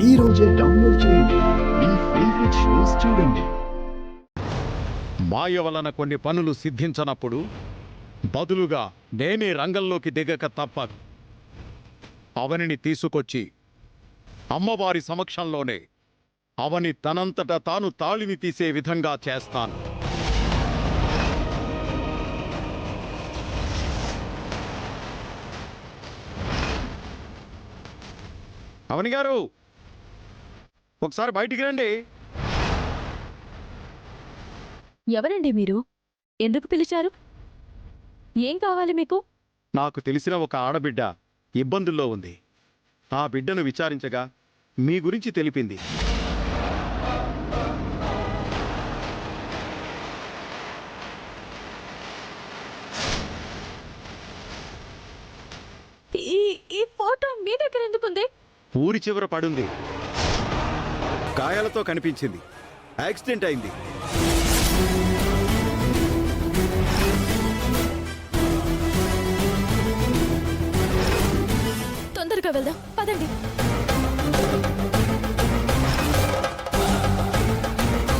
ఈ రోజే డౌన్లోడ్ చేయండి. మీ ఫేవరెట్ షోస్ చూడండి. మాయ వలన కొన్ని పనులు సిద్ధించనప్పుడు బదులుగా నేనే రంగంలోకి దిగక తప్పదు. అవనిని తీసుకొచ్చి అమ్మవారి సమక్షంలోనే అవని తనంతట తాను తాళిని తీసే విధంగా చేస్తాను. అవని గారు, ఒకసారి బయటికి రండి. ఎవరండి మీరు? ఎందుకు పిలిచారు? ఏం కావాలి మీకు? నాకు తెలిసిన ఒక ఆడబిడ్డ ఇబ్బందుల్లో ఉంది. ఆ బిడ్డను విచారించగా మీ గురించి తెలిపింది. ఈ ఈ ఫోటో మీ దగ్గర ఎందుకుంది? ఊరి చివర పడుంది. గాయాలతో కనిపించింది. యాక్సిడెంట్ అయింది. తొందరగా వెళ్దాం, పదండి.